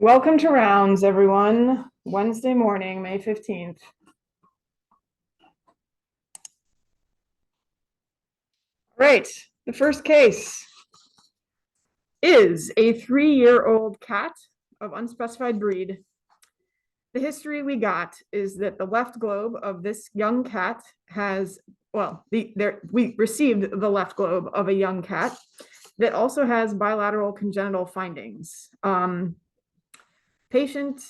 Welcome to Rounds, everyone. Wednesday morning, May 15th. Right, the first case is a 3-year-old cat of unspecified breed. The history we got is that the left globe of this young cat has, we received the left globe of a young cat that also has bilateral congenital findings. Patient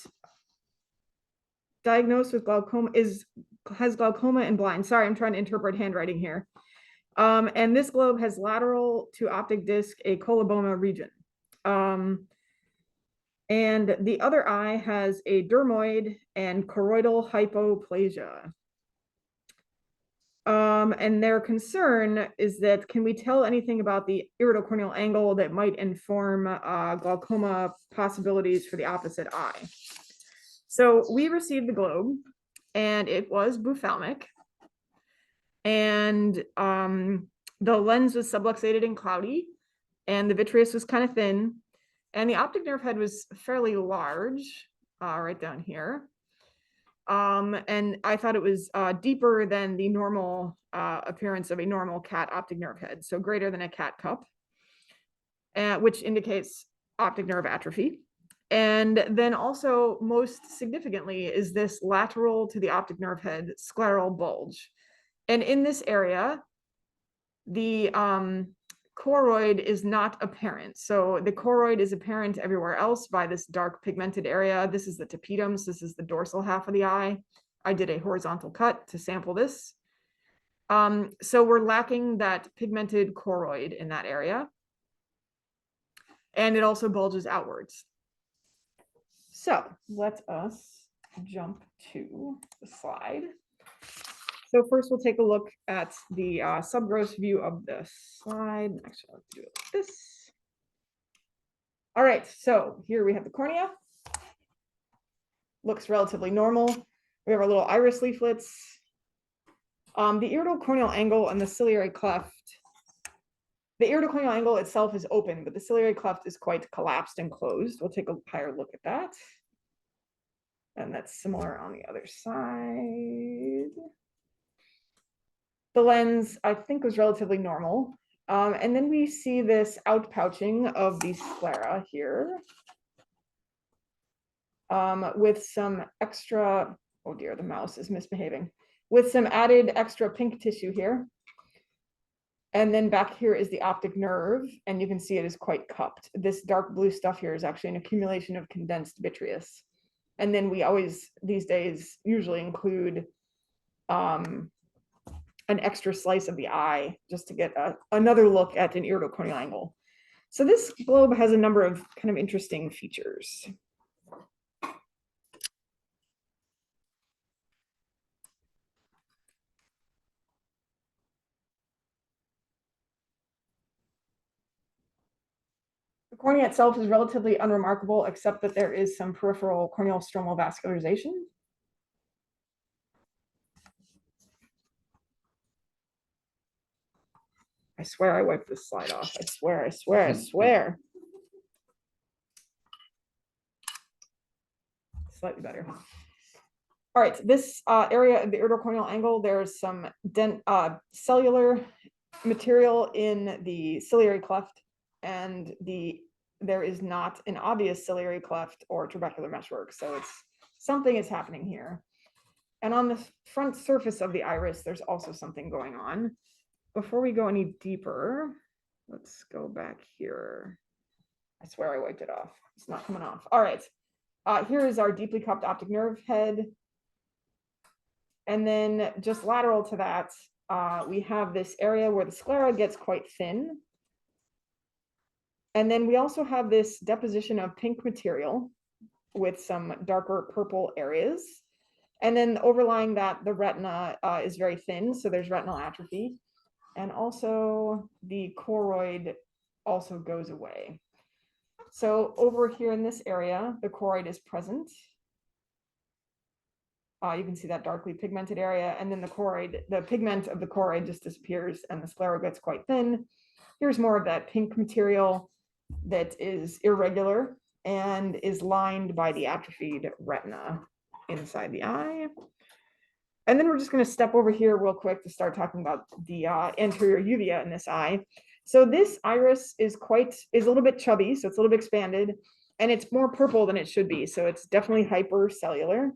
diagnosed with glaucoma has glaucoma and blind. Sorry, I'm trying to interpret handwriting here. And this globe has lateral to optic disc a coloboma region. And the other eye has a dermoid and choroidal hypoplasia. And their concern is that, can we tell anything about the iridocorneal angle that might inform glaucoma possibilities for the opposite eye? So we received the globe, and it was buphalmic. And the lens was subluxated and cloudy, and the vitreous was kind of thin. And the optic nerve head was fairly large, right down here. And I thought it was deeper than the normal appearance of a normal cat optic nerve head, so greater than a cat cup, which indicates optic nerve atrophy. And then also, most significantly, is this lateral to the optic nerve head scleral bulge. And in this area, the choroid is not apparent. So the choroid is apparent everywhere else by this dark pigmented area. This is the tapetum. So this is the dorsal half of the eye. I did a horizontal cut to sample this. So we're lacking that pigmented choroid in that area. And it also bulges outwards. So let us jump to the slide. So first we'll take a look at the subgross view of the slide. Actually, I'll do it like this. All right, so here we have the cornea. Looks relatively normal. We have our little iris leaflets. The iridocorneal angle and the ciliary cleft. The iridocorneal angle itself is open, but the ciliary cleft is quite collapsed and closed. We'll take a higher look at that. And that's similar on the other side. The lens, I think, was relatively normal. And then we see this outpouching of the sclera here with some extra, oh dear, the mouse is misbehaving, with some added extra pink tissue here. And then back here is the optic nerve, and you can see it is quite cupped. This dark blue stuff here is actually an accumulation of condensed vitreous. And then we always, these days, usually include an extra slice of the eye just to get another look at an iridocorneal angle. So this globe has a number of kind of interesting features. The cornea itself is relatively unremarkable, except that there is some peripheral corneal stromal vascularization. I swear I wiped this slide off. I swear, I swear, I swear. Slightly better. All right, this area of the iridocorneal angle, there's some cellular material in the ciliary cleft, and there is not an obvious ciliary cleft or trabecular meshwork, so it's something is happening here. And on the front surface of the iris, there's also something going on. Before we go any deeper, let's go back here. I swear I wiped it off. It's not coming off. All right. Here is our deeply cupped optic nerve head. And then just lateral to that, we have this area where the sclera gets quite thin. And then we also have this deposition of pink material with some darker purple areas. And then overlying that, the retina is very thin, so there's retinal atrophy. And also the choroid also goes away. So over here in this area, the choroid is present. You can see that darkly pigmented area, and then the choroid, the pigment of the choroid just disappears and the sclera gets quite thin. Here's more of that pink material that is irregular and is lined by the atrophied retina inside the eye. And then we're just going to step over here real quick to start talking about the anterior uvea in this eye. So this iris is a little bit chubby, so it's a little bit expanded, and it's more purple than it should be. So it's definitely hypercellular.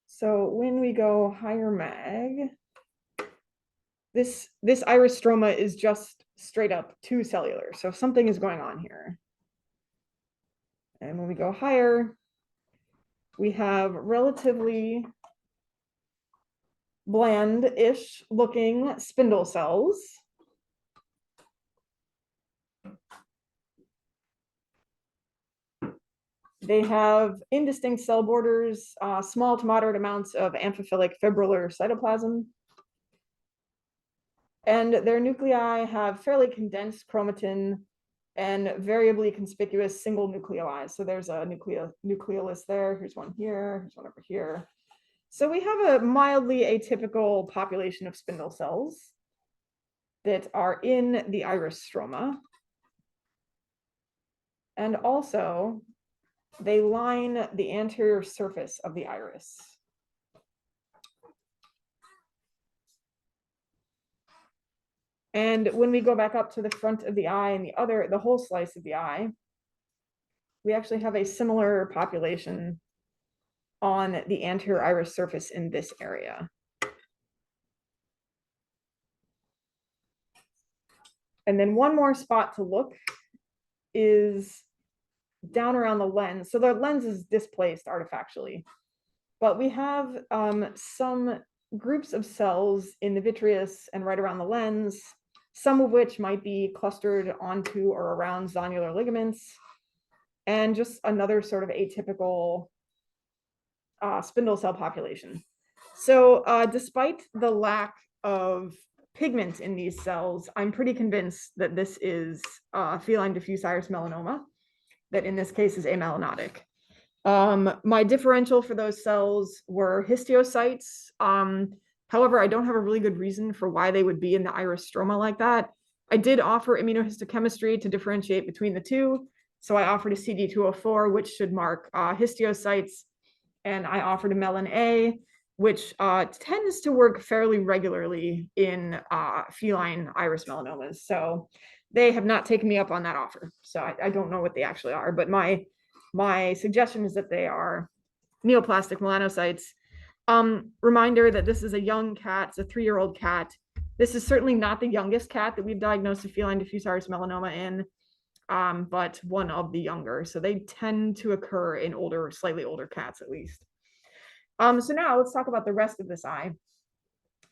So when we go higher mag, this iris stroma is just straight up too cellular. So something is going on here. And when we go higher, we have relatively bland-ish looking spindle cells. They have indistinct cell borders, small to moderate amounts of amphiphilic fibrillar cytoplasm. And their nuclei have fairly condensed chromatin and variably conspicuous single nuclei. So there's a nucleolus there. Here's one here. Here's one over here. So we have a mildly atypical population of spindle cells that are in the iris stroma. And also, they line the anterior surface of the iris. And when we go back up to the front of the eye and the whole slice of the eye, we actually have a similar population on the anterior iris surface in this area. And then one more spot to look is down around the lens. So the lens is displaced artifactually, but we have some groups of cells in the vitreous and right around the lens, some of which might be clustered onto or around zonular ligaments, and just another sort of atypical spindle cell population. So despite the lack of pigment in these cells, I'm pretty convinced that this is feline diffuse iris melanoma, that in this case is amelanotic. My differential for those cells were histiocytes. However, I don't have a really good reason for why they would be in the iris stroma like that. I did offer immunohistochemistry to differentiate between the two. So I offered a CD204, which should mark histiocytes, and I offered a melon A, which tends to work fairly regularly in feline iris melanomas. So they have not taken me up on that offer. So I don't know what they actually are, but my suggestion is that they are neoplastic melanocytes. Reminder that this is a young cat, it's a 3-year-old cat. This is certainly not the youngest cat that we've diagnosed a feline diffuse iris melanoma in, but one of the younger. So they tend to occur in older, slightly older cats at least. So now let's talk about the rest of this eye.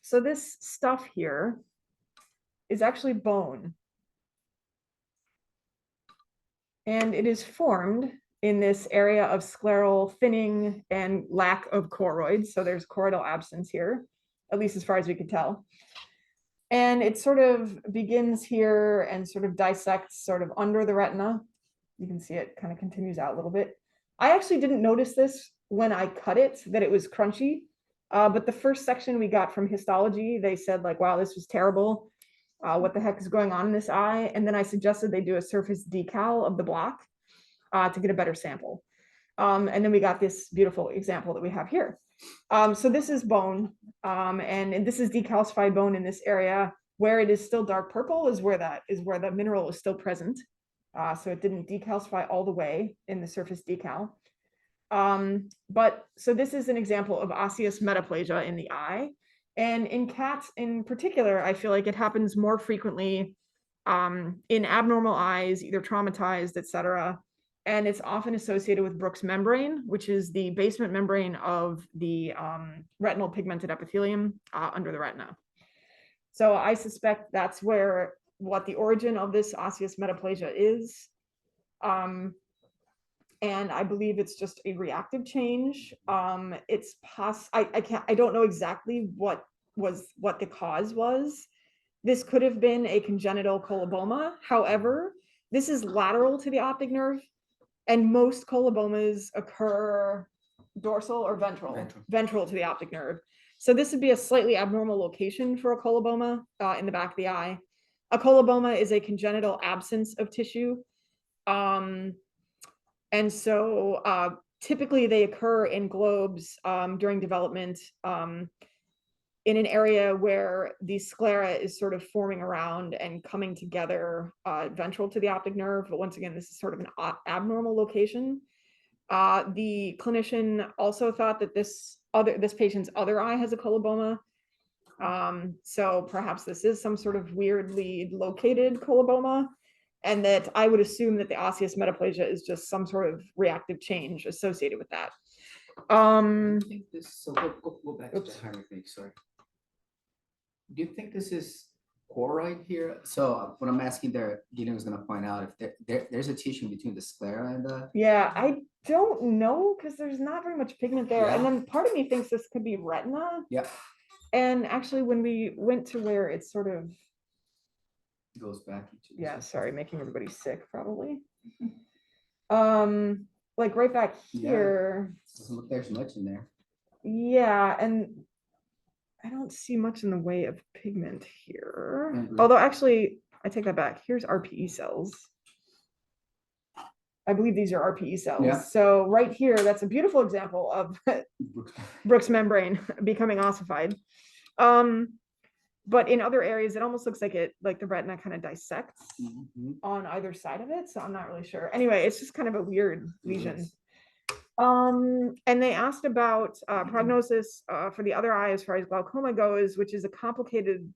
So this stuff here is actually bone. And it is formed in this area of scleral thinning and lack of choroids. So there's choroidal absence here, at least as far as we could tell. And it sort of begins here and sort of dissects sort of under the retina. You can see it kind of continues out a little bit. I actually didn't notice this when I cut it, that it was crunchy. But the first section we got from histology, they said like, wow, this was terrible. What the heck is going on in this eye? And then I suggested they do a surface decal of the block to get a better sample. And then we got this beautiful example that we have here. So this is bone, and this is decalcified bone in this area. Where it is still dark purple is where the mineral is still present. So it didn't decalcify all the way in the surface decal. But so this is an example of osseous metaplasia in the eye. And in cats in particular, I feel like it happens more frequently in abnormal eyes, either traumatized, etc. And it's often associated with Bruch's membrane, which is the basement membrane of the retinal pigmented epithelium under the retina. So I suspect that's what the origin of this osseous metaplasia is. And I believe it's just a reactive change. I don't know exactly what the cause was. This could have been a congenital coloboma. However, this is lateral to the optic nerve, and most colobomas occur dorsal or ventral? Ventral to the optic nerve. So this would be a slightly abnormal location for a coloboma in the back of the eye. A coloboma is a congenital absence of tissue. And so typically they occur in globes during development in an area where the sclera is sort of forming around and coming together ventral to the optic nerve. But once again, this is sort of an abnormal location. The clinician also thought that this patient's other eye has a coloboma. So perhaps this is some sort of weirdly located coloboma, and that I would assume that the osseous metaplasia is just some sort of reactive change associated with that. I think this, so go back to the hieroglyph, sorry. Do you think this is choroid here? So what I'm asking there, Gideon was gonna point out if there's a tissue between the sclera and the. Yeah, I don't know because there's not very much pigment there. And then part of me thinks this could be retina. Yeah. And actually, when we went to where it's sort of Goes back into. Yeah, sorry, making everybody sick probably. Like right back here. Doesn't look there's much in there. Yeah, and I don't see much in the way of pigment here. Although actually, I take that back. Here's RPE cells. I believe these are RPE cells. Yeah. So right here, that's a beautiful example of Brooks membrane becoming ossified. But in other areas, it almost looks like the retina kind of dissects on either side of it. So I'm not really sure. Anyway, it's just kind of a weird lesion. And they asked about prognosis for the other eye as far as glaucoma goes, which is a complicated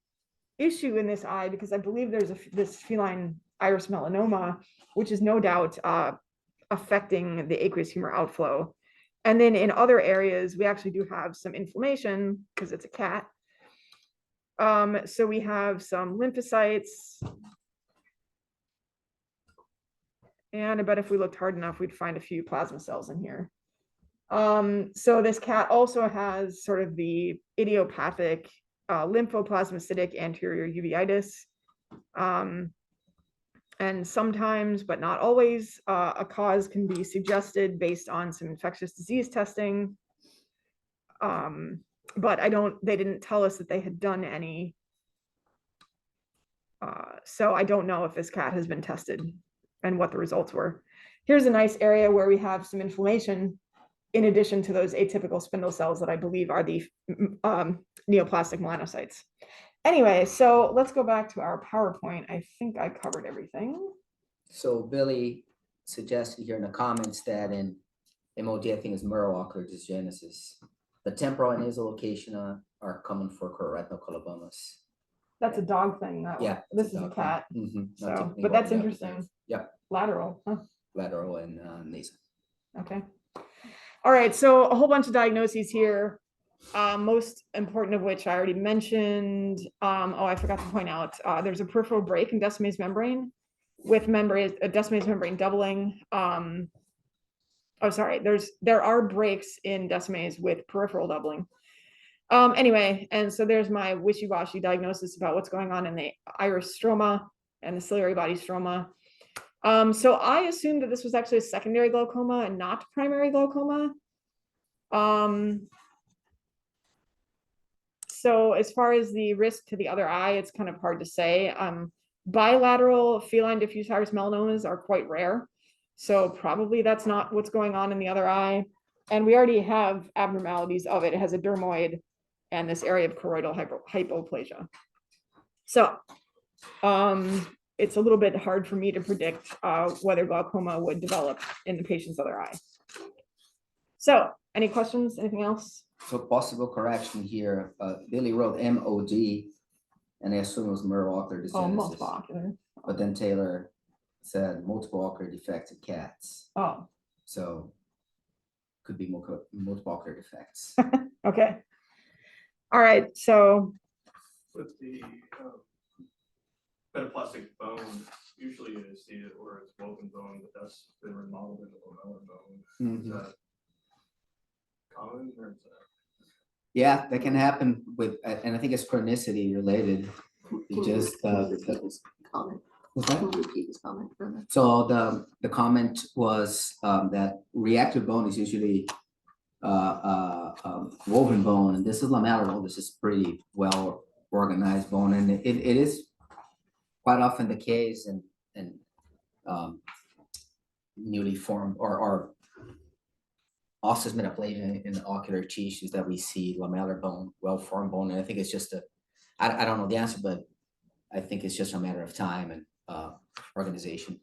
issue in this eye because I believe there's this feline iris melanoma, which is no doubt affecting the aqueous humor outflow. And then in other areas, we actually do have some inflammation because it's a cat. So we have some lymphocytes. And I bet if we looked hard enough, we'd find a few plasma cells in here. So this cat also has sort of the idiopathic lymphoplasmacytic anterior uveitis. And sometimes, but not always, a cause can be suggested based on some infectious disease testing. But they didn't tell us that they had done any. So I don't know if this cat has been tested and what the results were. Here's a nice area where we have some inflammation in addition to those atypical spindle cells that I believe are the neoplastic melanocytes. Anyway, so let's go back to our PowerPoint. I think I covered everything. So Billy suggested here in the comments that in MOD, I think it's ocular dysgenesis. The temporal and nasal location are common for colorectal colobomas. That's a dog thing. That yeah, this is a cat. So, but that's interesting. Yeah. Lateral. Huh? Lateral and nasal. Okay. All right. So a whole bunch of diagnoses here. Most important of which I already mentioned. Oh, I forgot to point out. There's a peripheral break in Descemet's membrane with Descemet's membrane doubling. Oh, sorry. There are breaks in Descemet's with peripheral doubling. Anyway, and so there's my wishy-washy diagnosis about what's going on in the iris stroma and the ciliary body stroma. So I assumed that this was actually a secondary glaucoma and not primary glaucoma. So as far as the risk to the other eye, it's kind of hard to say. Bilateral feline diffuse iris melanomas are quite rare. So probably that's not what's going on in the other eye. And we already have abnormalities of it. It has a dermoid and this area of choroidal hypoplasia. So it's a little bit hard for me to predict whether glaucoma would develop in the patient's other eye. So any questions, anything else? So possible correction here, Billy wrote MOD, and I assume it was ocular dysgenesis. Oh, multiple ocular. But then Taylor said multiple ocular defects in cats. Oh. So could be multiple ocular defects. Okay. All right, so. With the metaplastic bone, usually you see it where it's woven bone, but that's been remodeled into lamellar bone. Is that common or is that? Yeah, that can happen with, and I think it's chronicity related. It just comment. Can you repeat this comment? So the comment was that reactive bone is usually woven bone, and this is lamellar bone. This is pretty well organized bone, and it is quite often the case, and newly formed or osseous metaplasia in the ocular tissues that we see, lamellar bone, well-formed bone. And I think it's just I don't know the answer, but I think it's just a matter of time and organization.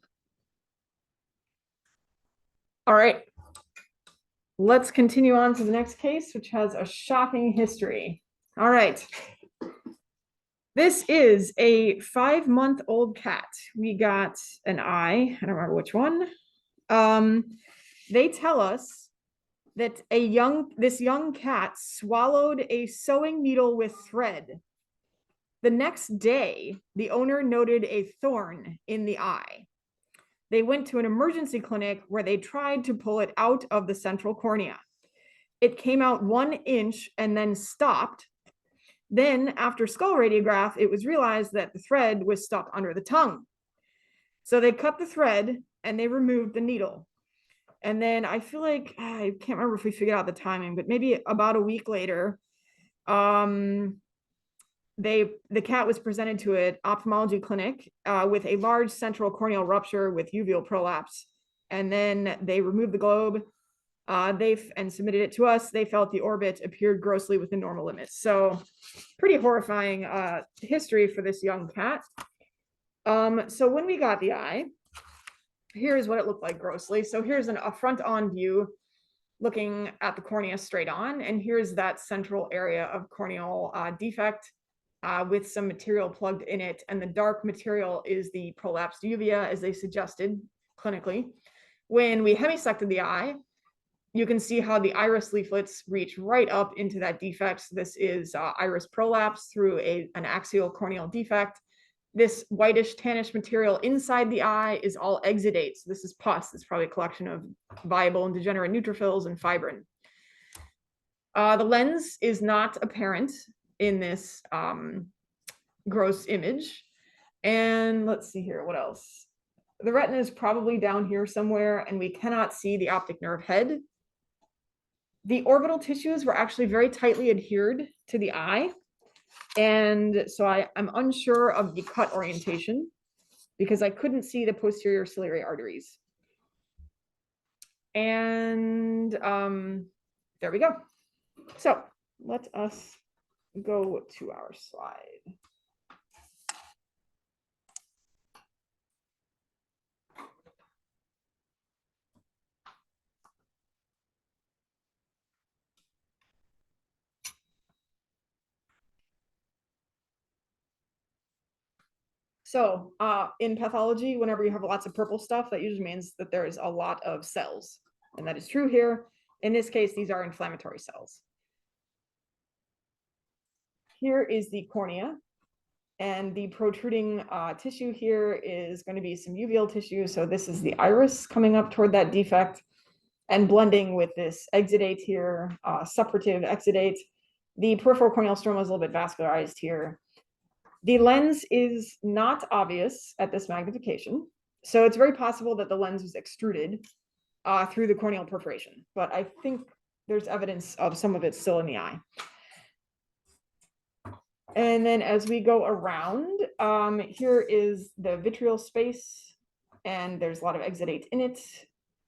All right. Let's continue on to the next case, which has a shocking history. All right. This is a 5-month-old cat. We got an eye. I don't remember which one. They tell us that this young cat swallowed a sewing needle with thread. The next day, the owner noted a thorn in the eye. They went to an emergency clinic where they tried to pull it out of the central cornea. It came out 1 inch and then stopped. Then, after skull radiograph, it was realized that the thread was stuck under the tongue. So they cut the thread and they removed the needle. And then I feel like, I can't remember if we figured out the timing, but maybe about a week later, the cat was presented to an ophthalmology clinic with a large central corneal rupture with uveal prolapse. And then they removed the globe and submitted it to us. They felt the orbit appeared grossly within normal limits. So pretty horrifying history for this young cat. So when we got the eye, here's what it looked like grossly. So here's a front-on view looking at the cornea straight on. And here's that central area of corneal defect with some material plugged in it. And the dark material is the prolapsed uvea, as they suggested clinically. When we hemisected the eye, you can see how the iris leaflets reach right up into that defect. This is iris prolapse through an axial corneal defect. This whitish tannish material inside the eye is all exudate. So this is pus. It's probably a collection of viable and degenerate neutrophils and fibrin. The lens is not apparent in this gross image. And let's see here, what else? The retina is probably down here somewhere, and we cannot see the optic nerve head. The orbital tissues were actually very tightly adhered to the eye. And so I'm unsure of the cut orientation because I couldn't see the posterior ciliary arteries. And there we go. So let us go to our slide. So in pathology, whenever you have lots of purple stuff, that usually means that there is a lot of cells. And that is true here. In this case, these are inflammatory cells. Here is the cornea. And the protruding tissue here is going to be some uveal tissue. So this is the iris coming up toward that defect and blending with this exudate here, suppurative exudate. The peripheral corneal stroma is a little bit vascularized here. The lens is not obvious at this magnification. So it's very possible that the lens was extruded through the corneal perforation. But I think there's evidence of some of it still in the eye. And then as we go around, here is the vitreal space, and there's a lot of exudate in it.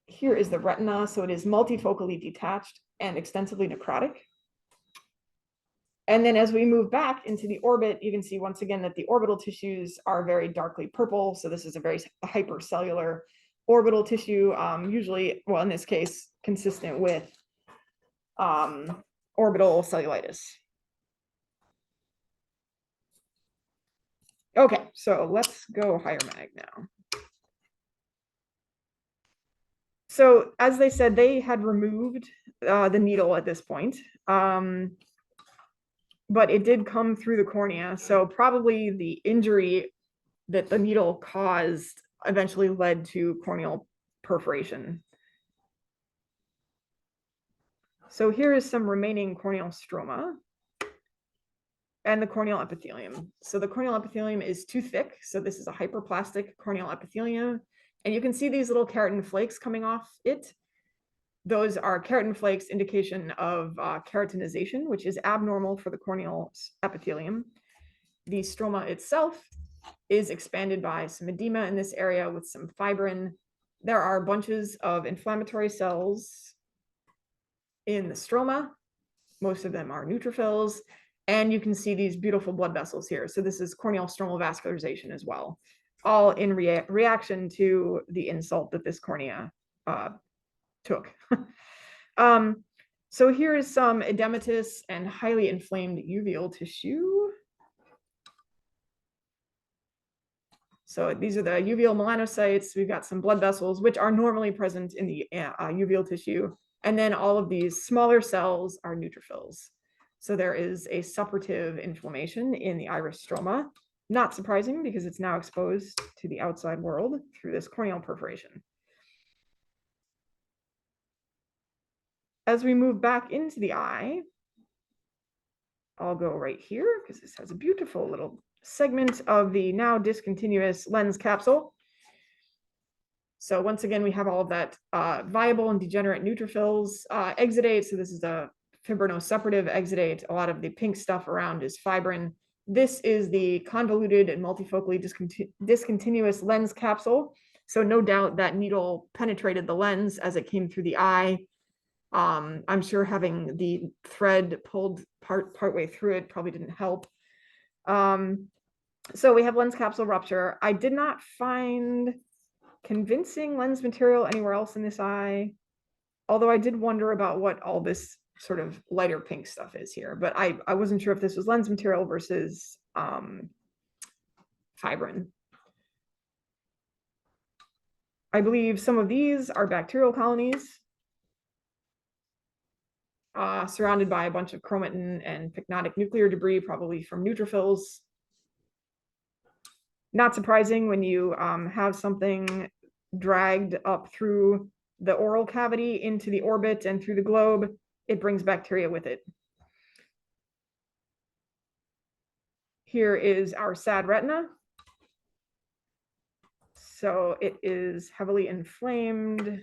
Here is the retina, so it is multifocally detached and extensively necrotic. And then as we move back into the orbit, you can see once again that the orbital tissues are very darkly purple. So this is a very hypercellular orbital tissue, usually, well, in this case, consistent with orbital cellulitis. Okay, so let's go higher mag now. So as they said, they had removed the needle at this point, but it did come through the cornea. So probably the injury that the needle caused eventually led to corneal perforation. So here is some remaining corneal stroma and the corneal epithelium. So the corneal epithelium is too thick. So this is a hyperplastic corneal epithelium. And you can see these little keratin flakes coming off it. Those are keratin flakes, indication of keratinization, which is abnormal for the corneal epithelium. The stroma itself is expanded by some edema in this area with some fibrin. There are bunches of inflammatory cells in the stroma. Most of them are neutrophils. And you can see these beautiful blood vessels here. So this is corneal stromal vascularization as well, all in reaction to the insult that this cornea took. So here is some edematous and highly inflamed uveal tissue. So these are the uveal melanocytes. We've got some blood vessels, which are normally present in the uveal tissue. And then all of these smaller cells are neutrophils. So there is a suppurative inflammation in the iris stroma. Not surprising because it's now exposed to the outside world through this corneal perforation. As we move back into the eye, I'll go right here because this has a beautiful little segment of the now discontinuous lens capsule. So once again, we have all of that viable and degenerate neutrophils exudate. So this is a fibrinosuppurative exudate. A lot of the pink stuff around is fibrin. This is the convoluted and multifocally discontinuous lens capsule. So no doubt that needle penetrated the lens as it came through the eye. I'm sure having the thread pulled partway through it probably didn't help. So we have lens capsule rupture. I did not find convincing lens material anywhere else in this eye, although I did wonder about what all this sort of lighter pink stuff is here, but I wasn't sure if this was lens material versus fibrin. I believe some of these are bacterial colonies surrounded by a bunch of chromatin and pycnotic nuclear debris, probably from neutrophils. Not surprising when you have something dragged up through the oral cavity into the orbit and through the globe, it brings bacteria with it. Here is our sad retina. So it is heavily inflamed.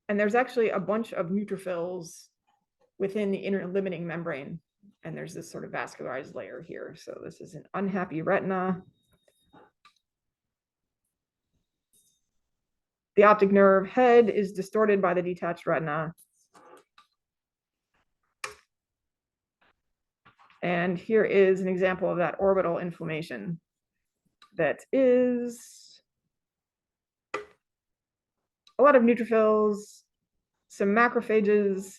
And there's actually a bunch of neutrophils within the inner limiting membrane. And there's this sort of vascularized layer here. So this is an unhappy retina. The optic nerve head is distorted by the detached retina. And here is an example of that orbital inflammation that is a lot of neutrophils, some macrophages,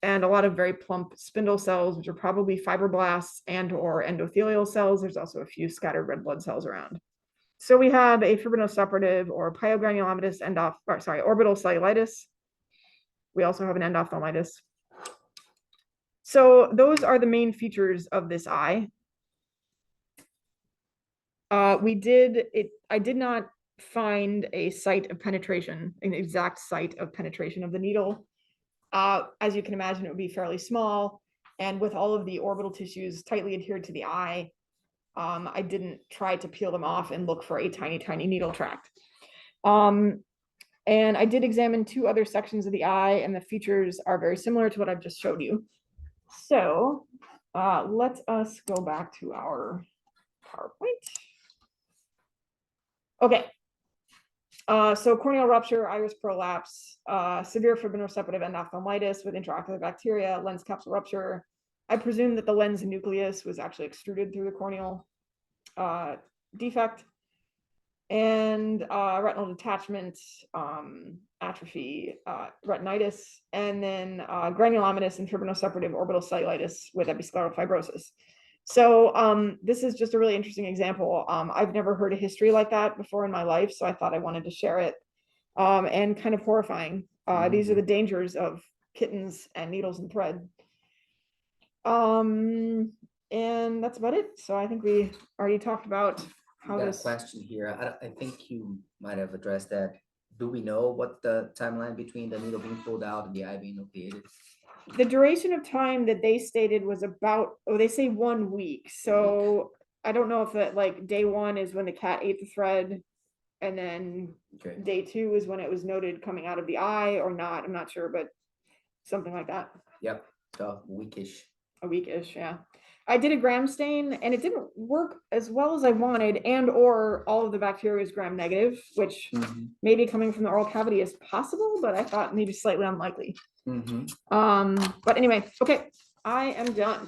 and a lot of very plump spindle cells, which are probably fibroblasts and or endothelial cells. There's also a few scattered red blood cells around. So we have a fibrinosuppurative or pyogranulomatous orbital cellulitis. We also have an endophthalmitis. So those are the main features of this eye. I did not find a site of penetration, an exact site of penetration of the needle. As you can imagine, it would be fairly small. And with all of the orbital tissues tightly adhered to the eye, I didn't try to peel them off and look for a tiny, tiny needle tract. And I did examine 2 other sections of the eye, and the features are very similar to what I've just showed you. So let us go back to our PowerPoint. Okay. So corneal rupture, iris prolapse, severe fibrinosuppurative endophthalmitis with intraocular bacteria, lens capsule rupture. I presume that the lens nucleus was actually extruded through the corneal defect, and retinal detachment, atrophy, retinitis, and then granulomatous and fibrinosuppurative orbital cellulitis with episcleral fibrosis. So this is just a really interesting example. I've never heard a history like that before in my life, so I thought I wanted to share it. And kind of horrifying. These are the dangers of kittens and needles and thread. And that's about it. So I think we already talked about how got this. a question here. I think you might have addressed that. Do we know what the timeline between the needle being pulled out and the eye being nucleated? The duration of time that they stated was about, they say 1 week. So I don't know if that like day 1 is when the cat ate the thread, and then Okay. day 2 is when it was noted coming out of the eye or not. I'm not sure, but something like that. Yep. So weekish. A weekish, yeah. I did a gram stain and it didn't work as well as I wanted, and or all of the bacteria is gram negative, which maybe coming from the oral cavity is possible, but I thought maybe slightly unlikely. But anyway, okay, I am done.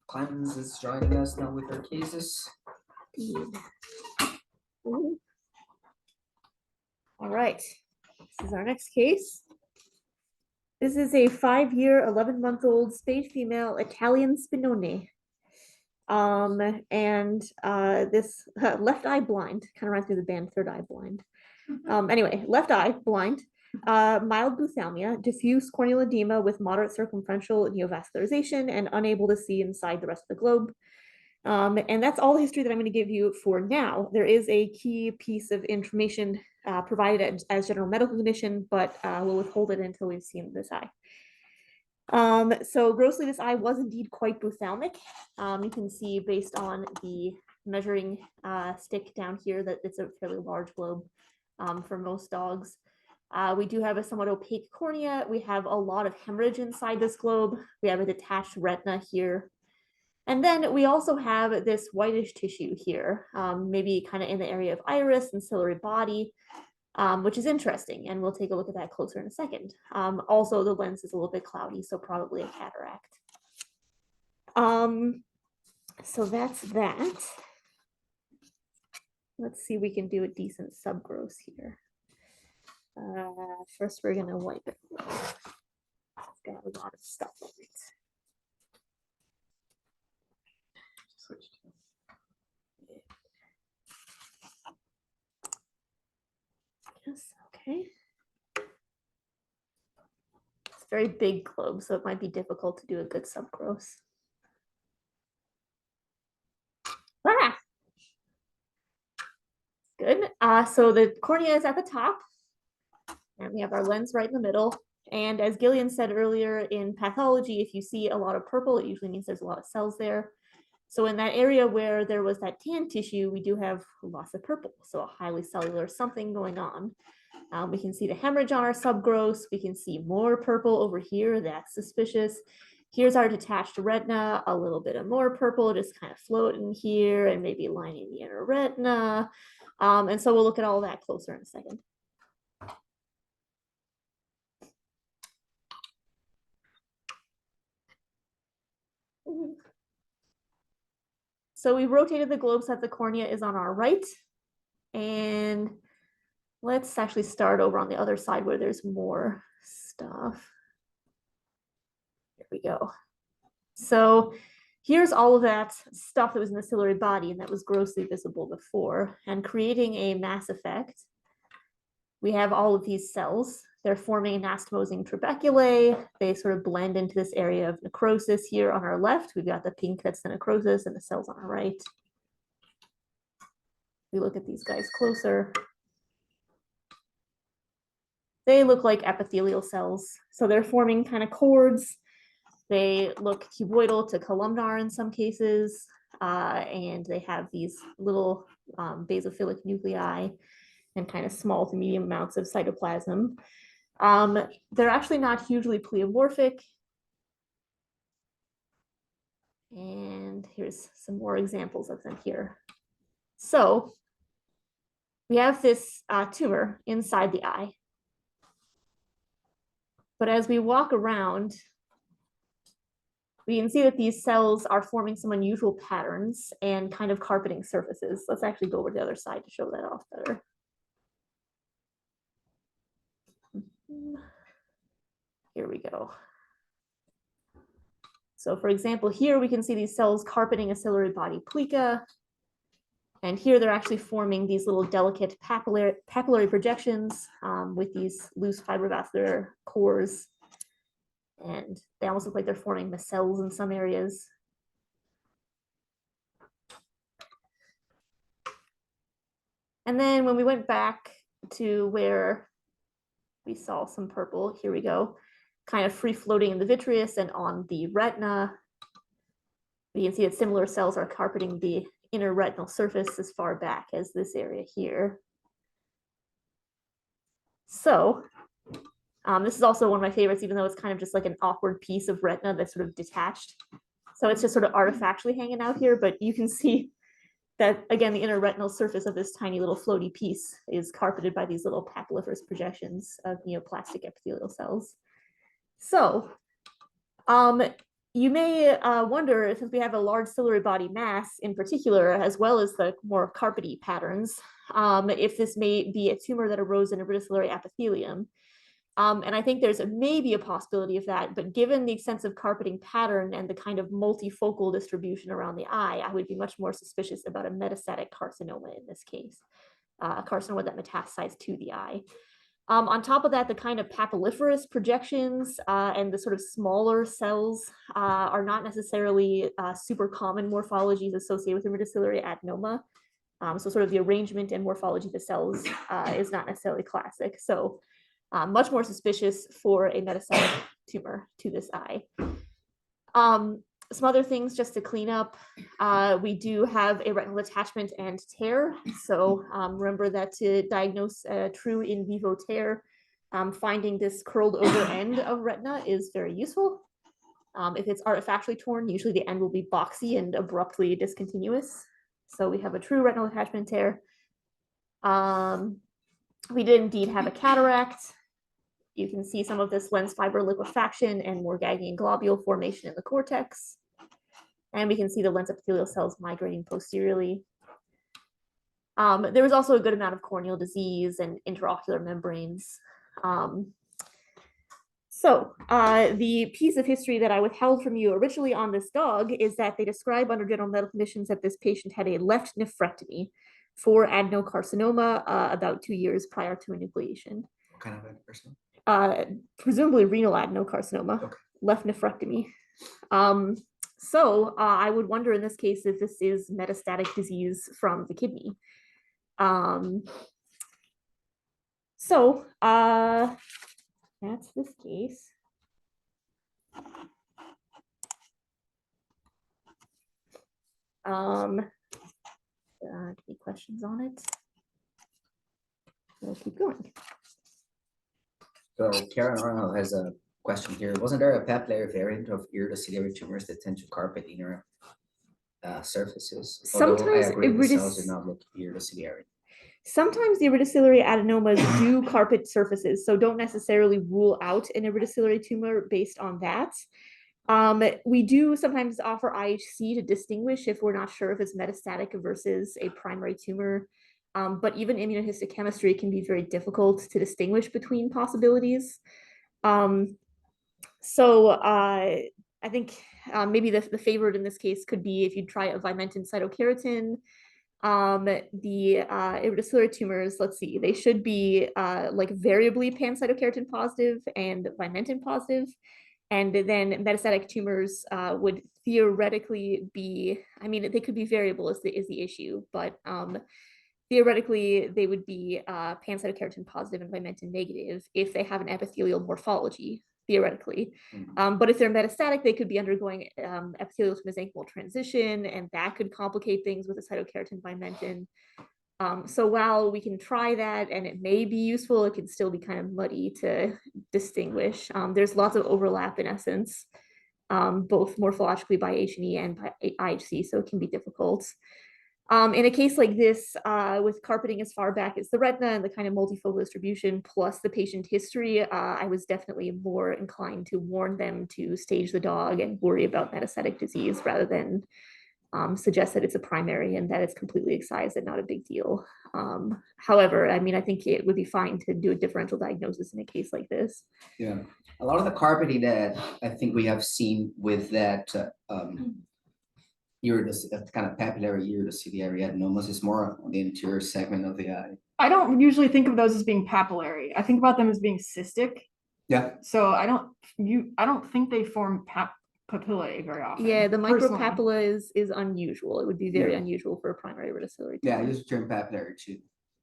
Clemens is joining us now with her cases. All right, this is our next case. This is a 5-year, 11-month-old spayed female Italian Spinone. This left eye blind, kind of ran through the band, third eye blind. Anyway, left eye blind, mild buphthalmia, diffuse corneal edema with moderate circumferential neovascularization, and unable to see inside the rest of the globe. And that's all the history that I'm going to give you for now. There is a key piece of information provided as general medical condition, but we'll withhold it until we've seen this eye. So grossly, this eye was indeed quite buphthalmic. You can see based on the measuring stick down here that it's a fairly large globe for most dogs. We do have a somewhat opaque cornea. We have a lot of hemorrhage inside this globe. We have a detached retina here. And then we also have this whitish tissue here, maybe kind of in the area of iris and ciliary body, which is interesting. And we'll take a look at that closer in a second. Also, the lens is a little bit cloudy, so probably a cataract. So that's that. Let's see if we can do a decent subgross here. First, we're going to wipe it. It's got a lot of stuff in it. Yes, okay. It's a very big globe, so it might be difficult to do a good subgross. Ah! Good. So the cornea is at the top, and we have our lens right in the middle. And as Gillian said earlier in pathology, if you see a lot of purple, it usually means there's a lot of cells there. So in that area where there was that tan tissue, we do have loss of purple, so a highly cellular something going on. We can see the hemorrhage on our subgross. We can see more purple over here. That's suspicious. Here's our detached retina, a little bit of more purple just kind of floating here and maybe lining the inner retina. And so we'll look at all that closer in a second. So we rotated the globe so that the cornea is on our right. And let's actually start over on the other side where there's more stuff. Here we go. So here's all of that stuff that was in the ciliary body and that was grossly visible before. And creating a mass effect, we have all of these cells. They're forming anastomosing trabeculae. They sort of blend into this area of necrosis here on our left. We've got the pink that's the necrosis and the cells on our right. We look at these guys closer. They look like epithelial cells. So they're forming kind of cords. They look cuboidal to columnar in some cases. And they have these little basophilic nuclei and kind of small to medium amounts of cytoplasm. They're actually not hugely pleomorphic. And here's some more examples of them here. So we have this tumor inside the eye. But as we walk around, we can see that these cells are forming some unusual patterns and kind of carpeting surfaces. Let's actually go over to the other side to show that off better. Here we go. So for example, here we can see these cells carpeting a ciliary body plica. And here they're actually forming these little delicate papillary projections with these loose fibrovascular cores. And they almost look like they're forming micelles in some areas. And then when we went back to where we saw some purple, here we go, kind of free floating in the vitreous and on the retina. We can see that similar cells are carpeting the inner retinal surface as far back as this area here. So this is also one of my favorites, even though it's kind of just like an awkward piece of retina that's sort of detached. So it's just sort of artifactually hanging out here, but you can see that, again, the inner retinal surface of this tiny little floaty piece is carpeted by these little papilliferous projections of neoplastic epithelial cells. So you may wonder, since we have a large ciliary body mass in particular, as well as the more carpety patterns, if this may be a tumor that arose in iridociliary epithelium. And I think there's maybe a possibility of that, but given the extensive carpeting pattern and the kind of multifocal distribution around the eye, I would be much more suspicious about a metastatic carcinoma in this case, a carcinoma that metastasized to the eye. On top of that, the kind of papilliferous projections and the sort of smaller cells are not necessarily super common morphologies associated with iridociliary adenoma. So sort of the arrangement and morphology of the cells is not necessarily classic. So much more suspicious for a metastatic tumor to this eye. Some other things just to clean up. We do have a retinal detachment and tear. So remember that to diagnose a true in vivo tear, finding this curled over end of retina is very useful. If it's artifactually torn, usually the end will be boxy and abruptly discontinuous. So we have a true retinal detachment tear. We did indeed have a cataract. You can see some of this lens fiber liquefaction and more ganglion globule formation in the cortex. And we can see the lens epithelial cells migrating posteriorly. There was also a good amount of corneal disease and intraocular membranes. The piece of history that I withheld from you originally on this dog is that they describe under general medical conditions that this patient had a left nephrectomy for adenocarcinoma about 2 years prior to enucleation. What kind of adenocarcinoma? Presumably renal adenocarcinoma, Okay. left nephrectomy. I would wonder in this case if this is metastatic disease from the kidney. That's this case. Any questions on it? We'll keep going. So Karen Arnold has a question here. Wasn't there a papillary variant of iridociliary tumors that tend to carpet inner surfaces? Although I Sometimes agree the cells do not look iridociliary. Sometimes the iridociliary adenomas do carpet surfaces, so don't necessarily rule out an iridociliary tumor based on that. We do sometimes offer IHC to distinguish if we're not sure if it's metastatic versus a primary tumor. But even immunohistochemistry can be very difficult to distinguish between possibilities. I think maybe the favorite in this case could be if you try a vimentin cytokeratin. The iridociliary tumors, let's see, they should be like variably pancytokeratin positive and vimentin positive. And then metastatic tumors would theoretically be, I mean, they could be variable is the issue, but theoretically they would be pancytokeratin positive and vimentin negative if they have an epithelial morphology, theoretically. But if they're metastatic, they could be undergoing epithelial to mesenchymal transition, and that could complicate things with the cytokeratin vimentin. So while we can try that and it may be useful, it can still be kind of muddy to distinguish. There's lots of overlap in essence, both morphologically by H&E and by IHC, so it can be difficult. In a case like this, with carpeting as far back as the retina and the kind of multifocal distribution plus the patient history, I was definitely more inclined to warn them to stage the dog and worry about metastatic disease rather than suggest that it's a primary and that it's completely excised and not a big deal. However, I mean, I think it would be fine to do a differential diagnosis in a case like this. Yeah, a lot of the carpeting that I think we have seen with that kind of papillary iridociliary adenomas is more on the anterior segment of the eye. I don't usually think of those as being papillary. I think about them as being cystic. Yeah. So I don't think they form papillae very often. Yeah, the personally. micropapilla is unusual. It would be very unusual for a primary iridociliary tumor. Yeah, I use the term papillary to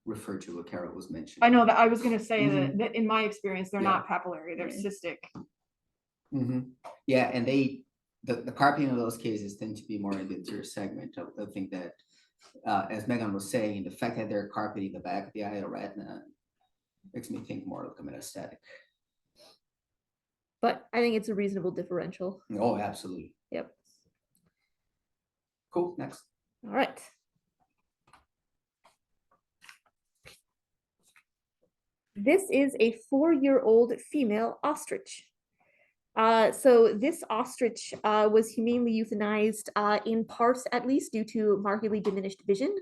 refer to what Carol was mentioning. I know that I was going to say that in my experience, they're not papillary, they're cystic. Yeah, and the carpeting of those cases tend to be more in the anterior segment. I think that, as Megan was saying, the fact that they're carpeting the back of the eye or retina Makes me think more like a metastatic. But I think it's a reasonable differential. Oh, absolutely. Yep. Cool, next. All right. This is a 4-year-old female ostrich. So this ostrich was humanely euthanized in part, at least, due to markedly diminished vision.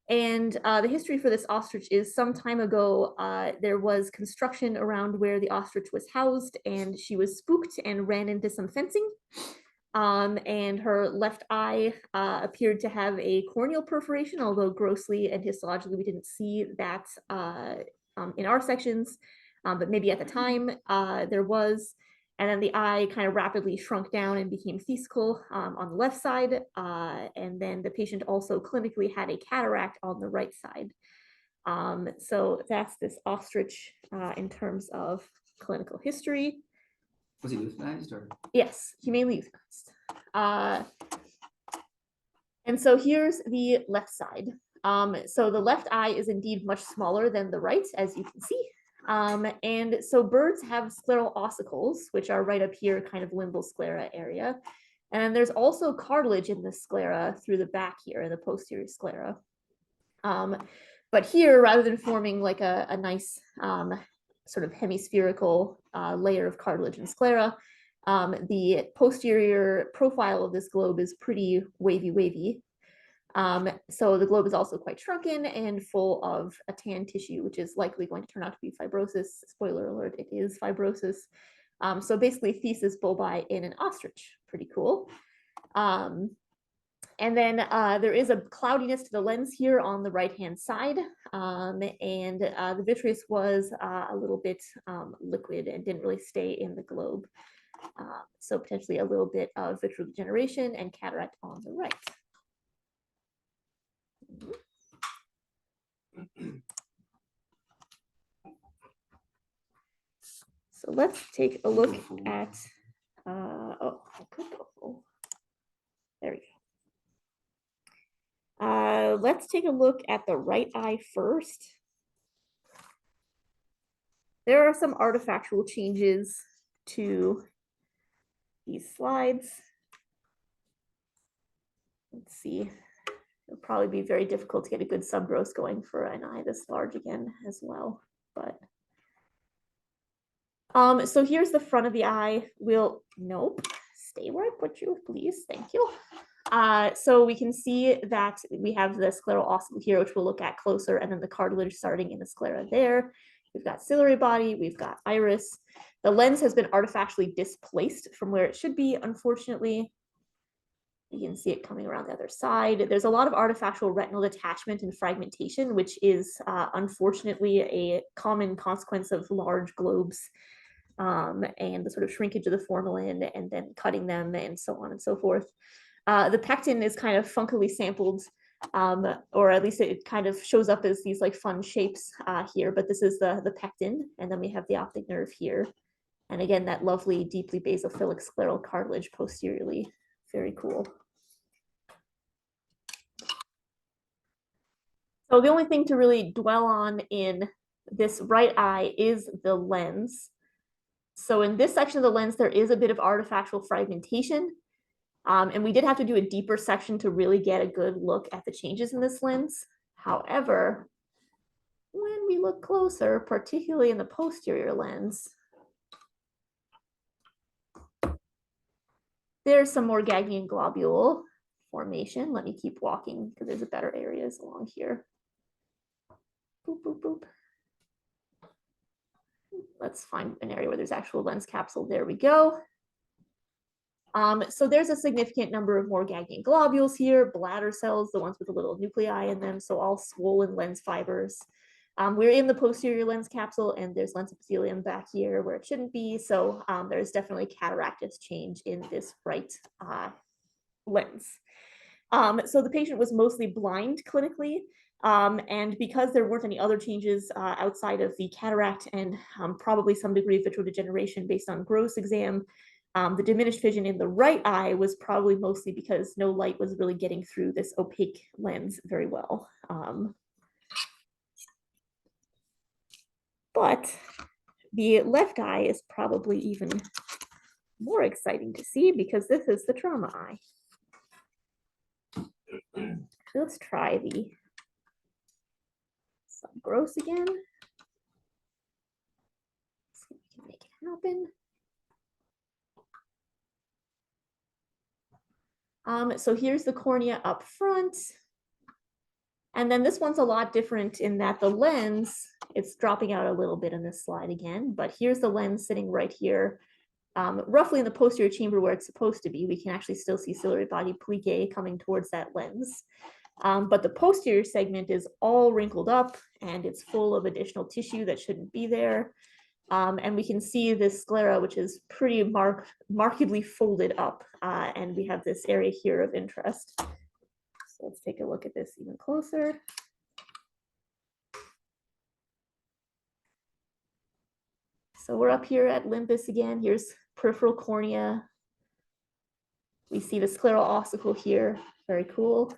And the history for this ostrich is some time ago, there was construction around where the ostrich was housed, and she was spooked and ran into some fencing. And her left eye appeared to have a corneal perforation, although grossly and histologically we didn't see that in our sections, but maybe at the time there was. And then the eye kind of rapidly shrunk down and became phthisical on the left side. And then the patient also clinically had a cataract on the right side. So that's this ostrich in terms of clinical history. Was he euthanized or? Yes, humanely euthanized. And so here's the left side. So the left eye is indeed much smaller than the right, as you can see. And so birds have scleral ossicles, which are right up here, kind of limbal sclera area. And there's also cartilage in the sclera through the back here, in the posterior sclera. But here, rather than forming like a nice sort of hemispherical layer of cartilage and sclera, the posterior profile of this globe is pretty wavy. So the globe is also quite shrunken and full of a tan tissue, which is likely going to turn out to be fibrosis. Spoiler alert, it is fibrosis. So basically phthisis bulbi in an ostrich, pretty cool. And then there is a cloudiness to the lens here on the right-hand side. And the vitreous was a little bit liquid and didn't really stay in the globe. So potentially a little bit of vitreal degeneration and cataract on the right. So let's take a look at, oh, I could go full. There we go. Let's take a look at the right eye first. There are some artifactual changes to these slides. Let's see. It'll probably be very difficult to get a good subgross going for an eye this large again as well. But so here's the front of the eye. Nope, stay where I put you, please. Thank you. So we can see that we have the scleral ossicle here, which we'll look at closer, and then the cartilage starting in the sclera there. We've got ciliary body, we've got iris. The lens has been artifactually displaced from where it should be, unfortunately. You can see it coming around the other side. There's a lot of artifactual retinal detachment and fragmentation, which is unfortunately a common consequence of large globes and the sort of shrinkage of the formalin and then cutting them and so on and so forth. The pectin is kind of funkily sampled, or at least it kind of shows up as these like fun shapes here, but this is the pectin, and then we have the optic nerve here. And again, that lovely deeply basophilic scleral cartilage posteriorly. Very cool. So the only thing to really dwell on in this right eye is the lens. So in this section of the lens, there is a bit of artifactual fragmentation. And we did have to do a deeper section to really get a good look at the changes in this lens. However, when we look closer, particularly in the posterior lens, there's some more ganglion globule formation. Let me keep walking because there's a better areas along here. Boop, boop, boop. Let's find an area where there's actual lens capsule. There we go. So there's a significant number of more ganglion globules here, bladder cells, the ones with a little nuclei in them, so all swollen lens fibers. We're in the posterior lens capsule, and there's lens epithelium back here where it shouldn't be, so there's definitely cataractous change in this right lens. So the patient was mostly blind clinically, and because there weren't any other changes outside of the cataract and probably some degree of vitreal degeneration based on gross exam, the diminished vision in the right eye was probably mostly because no light was really getting through this opaque lens very well. But the left eye is probably even more exciting to see because this is the trauma eye. Let's try the subgross again. See if we can make it happen. So here's the cornea up front. And then this one's a lot different in that the lens, it's dropping out a little bit in this slide again, but here's the lens sitting right here, roughly in the posterior chamber where it's supposed to be. We can actually still see ciliary body plique coming towards that lens. But the posterior segment is all wrinkled up and it's full of additional tissue that shouldn't be there. And we can see this sclera, which is pretty markedly folded up. And we have this area here of interest. So let's take a look at this even closer. So we're up here at limbus again. Here's peripheral cornea. We see the scleral ossicle here. Very cool.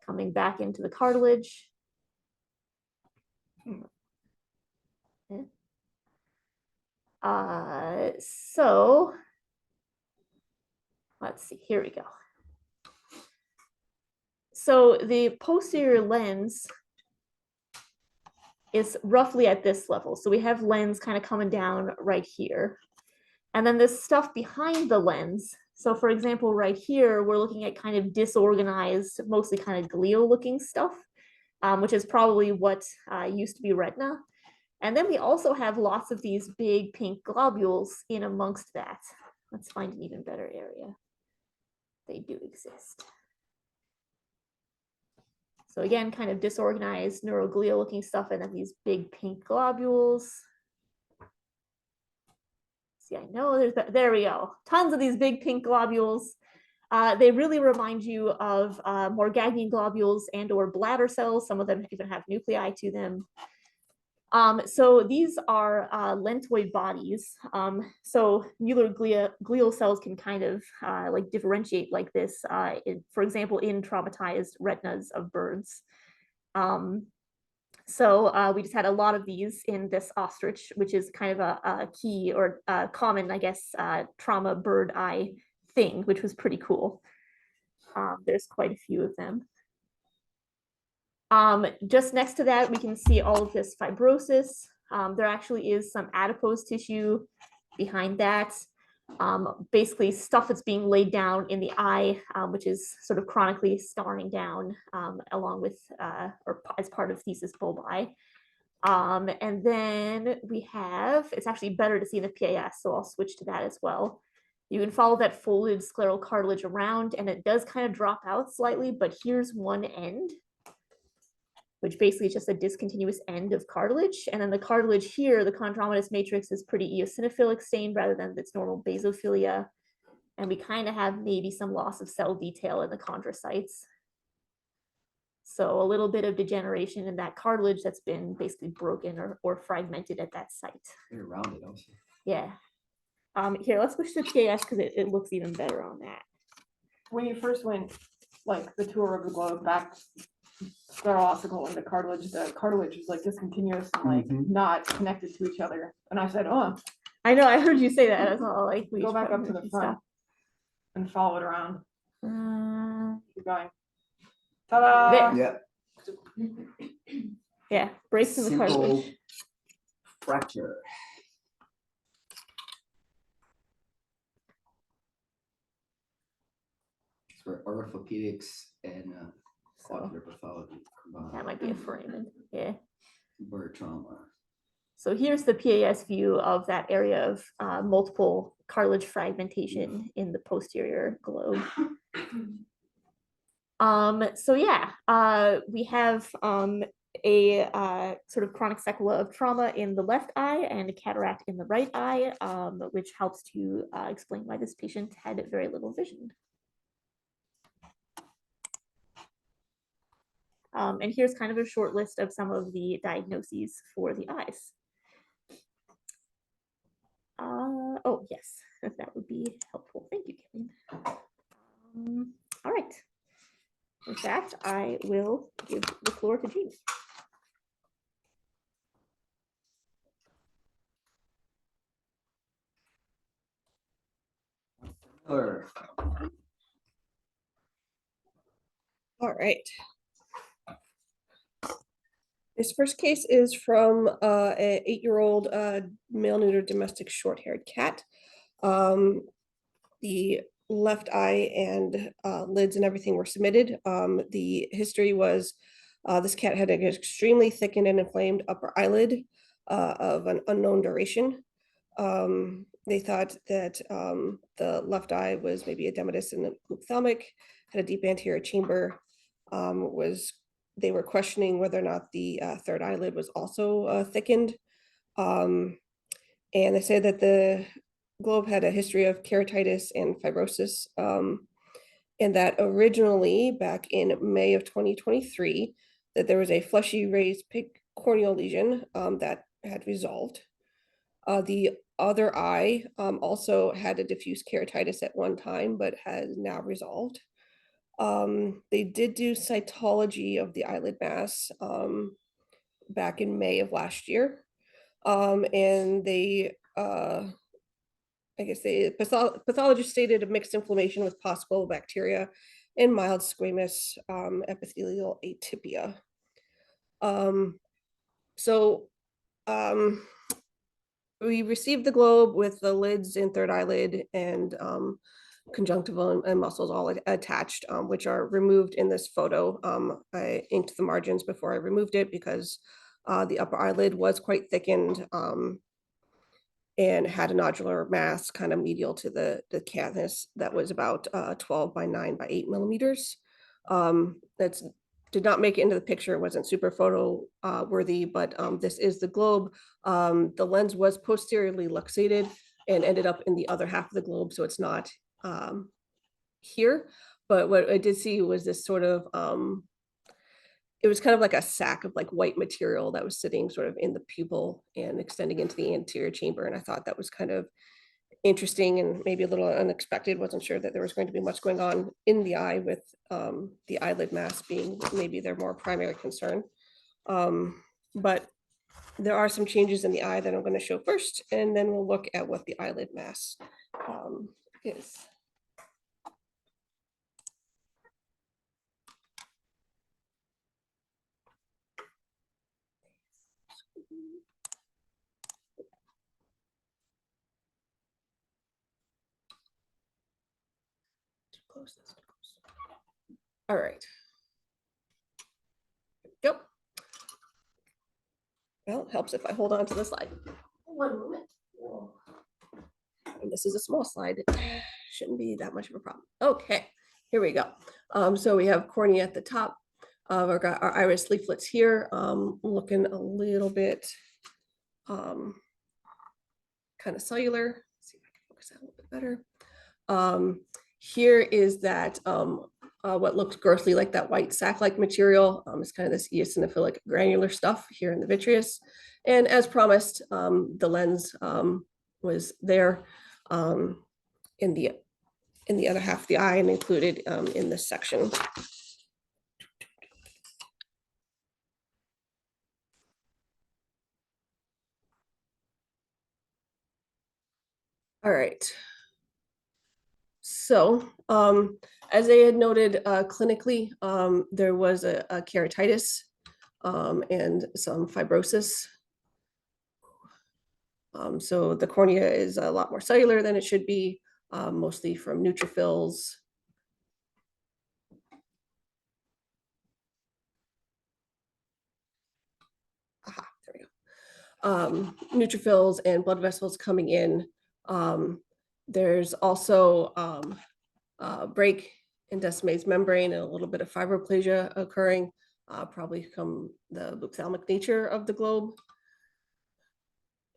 Coming back into the cartilage. Okay. So let's see, here we go. So the posterior lens is roughly at this level. So we have lens kind of coming down right here. And then this stuff behind the lens. So for example, right here, we're looking at kind of disorganized, mostly kind of glial looking stuff, which is probably what used to be retina. And then we also have lots of these big pink globules in amongst that. Let's find an even better area. They do exist. So again, kind of disorganized neuroglial looking stuff, and then these big pink globules. See, I know there we go. Tons of these big pink globules. They really remind you of Morgagnian globules and or bladder cells. Some of them even have nuclei to them. So these are lentoid bodies. So Mueller glial cells can kind of like differentiate like this, for example, in traumatized retinas of birds. So we just had a lot of these in this ostrich, which is kind of a key or common, I guess, trauma bird eye thing, which was pretty cool. There's quite a few of them. Just next to that, we can see all of this fibrosis. There actually is some adipose tissue behind that. Basically stuff that's being laid down in the eye, which is sort of chronically scarring down along with or as part of phthisis bulbi. And then we have, it's actually better to see in the PAS, so I'll switch to that as well. You can follow that folded scleral cartilage around and it does kind of drop out slightly, but here's one end, which basically is just a discontinuous end of cartilage. And then the cartilage here, the chondromatous matrix is pretty eosinophilic stained rather than its normal basophilia. And we kind of have maybe some loss of cell detail in the chondrocytes. So a little bit of degeneration in that cartilage that's been basically broken or fragmented at that site. They're rounded also. Yeah. Here, let's switch to PAS because it looks even better on that. When you first went, like the tour of the globe back, scleral ossicle and the cartilage was like discontinuous and like not connected to each other. And I said, oh, I know, I heard you say that as well. Like we go back up to the front and follow it around. Keep going. Ta-da! There. Yeah. Yeah, breaks in the Simple cartilage. fracture. It's where orthopedics and ocular pathology combined. That might be a foramen. Yeah. Bird trauma. So here's the PAS view of that area of multiple cartilage fragmentation in the posterior globe. So yeah, we have a sort of chronic sequela of trauma in the left eye and a cataract in the right eye, which helps to explain why this patient had very little vision. And here's kind of a short list of some of the diagnoses for the eyes. Oh, yes, that would be helpful. Thank you, Kevin. All right. With that, I will give the floor to Jean. Or All right. This first case is from a 8-year-old male neuter domestic short-haired cat. The left eye and lids and everything were submitted. The history was this cat had an extremely thickened and inflamed upper eyelid of an unknown duration. They thought that the left eye was maybe edematous and ophthalmic, had a deep anterior chamber, they were questioning whether or not the third eyelid was also thickened. And they said that the globe had a history of keratitis and fibrosis. And that originally, back in May of 2023, that there was a fleshy raised pig corneal lesion that had resolved. The other eye also had a diffuse keratitis at one time, but has now resolved. They did do cytology of the eyelid mass back in May of last year. And they, I guess pathologist stated a mixed inflammation with possible bacteria and mild squamous epithelial atypia. We received the globe with the lids and third eyelid and conjunctival and muscles all attached, which are removed in this photo. I inked the margins before I removed it because the upper eyelid was quite thickened and had a nodular mass kind of medial to the cathess that was about 12 by 9 by 8 millimeters. That's did not make it into the picture. It wasn't super photo worthy, but this is the globe. The lens was posteriorly luxated and ended up in the other half of the globe, so it's not here. But what I did see was this sort of, it was kind of like a sack of like white material that was sitting sort of in the pupil and extending into the anterior chamber. And I thought that was kind of interesting and maybe a little unexpected. Wasn't sure that there was going to be much going on in the eye, with the eyelid mass being maybe their more primary concern. But there are some changes in the eye that I'm going to show first, and then we'll look at what the eyelid mass is. All right. Go. Well, it helps if I hold on to the slide. One moment. And this is a small slide. It shouldn't be that much of a problem. Okay, here we go. So we have cornea at the top. We've got our iris leaflets here, looking a little bit kind of cellular. Let's see if I can focus that a little bit better. Here is that what looks grossly like that white sac-like material. It's kind of this eosinophilic granular stuff here in the vitreous. And as promised, the lens was there in the other half of the eye and included in this section. All right. So as they had noted clinically, there was a keratitis and some fibrosis. So the cornea is a lot more cellular than it should be, mostly from neutrophils. Aha, there we go. Neutrophils and blood vessels coming in. There's also break in Descemet's membrane and a little bit of fibroplasia occurring, probably from the ophthalmic nature of the globe.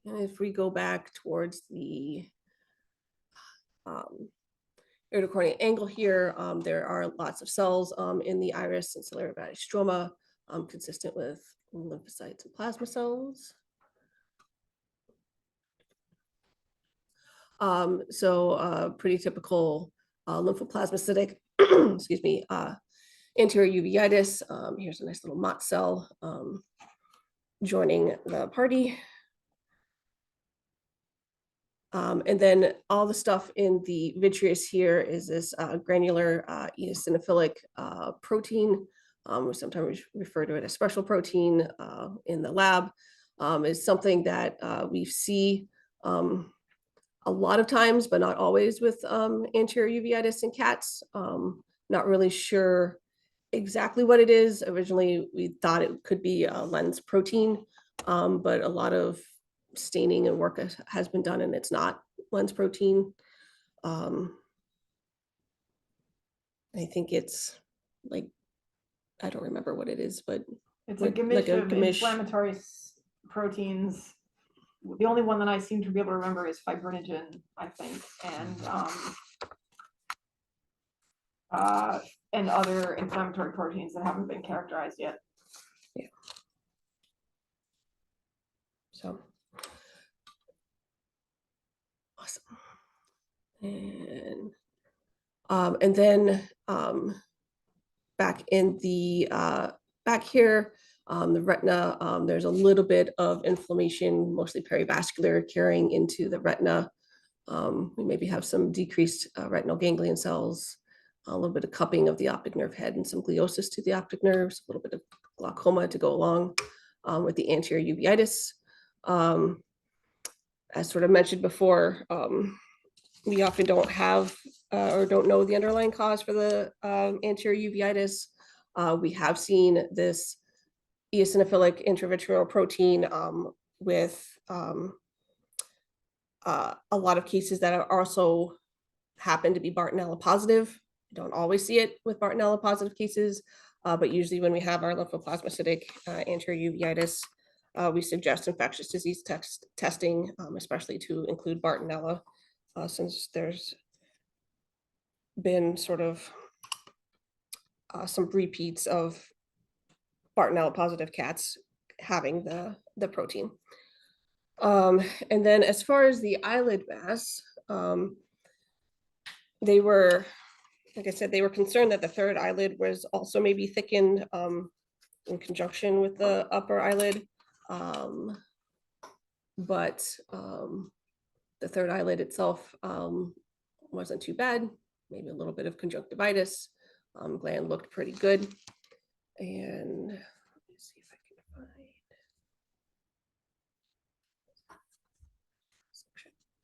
And if we go back towards the iridocorneal angle here, there are lots of cells in the iris and ciliary body stroma, consistent with lymphocytes and plasma cells. Pretty typical lymphoplasmacytic, excuse me, anterior uveitis. Here's a nice little mott cell joining the party. And then all the stuff in the vitreous here is this granular eosinophilic protein. We sometimes refer to it as special protein in the lab. Is something that we see a lot of times, but not always with anterior uveitis in cats. Not really sure exactly what it is. Originally, we thought it could be a lens protein, but a lot of staining and work has been done and it's not lens protein. I think it's like, I don't remember what it is, but It's a like gemisch a of gemisch. inflammatory proteins. The only one that I seem to be able to remember is fibrinogen, I think, and other inflammatory proteins that haven't been characterized yet. Yeah. So. Awesome. And then back in the back here, the retina, there's a little bit of inflammation, mostly perivascular, carrying into the retina. We maybe have some decreased retinal ganglion cells, a little bit of cupping of the optic nerve head and some gliosis to the optic nerves, a little bit of glaucoma to go along with the anterior uveitis. As sort of mentioned before, we often don't have or don't know the underlying cause for the anterior uveitis. We have seen this eosinophilic intravitreal protein with a lot of cases that are also happen to be Bartonella positive. We don't always see it with Bartonella positive cases, but usually when we have our lymphoplasmacytic anterior uveitis, we suggest infectious disease testing, especially to include Bartonella, since there's been sort of some repeats of Bartonella positive cats having the protein. And then as far as the eyelid mass, they were, like I said, they were concerned that the third eyelid was also maybe thickened in conjunction with the upper eyelid. But the third eyelid itself wasn't too bad, maybe a little bit of conjunctivitis. Gland looked pretty good. And let's see if I can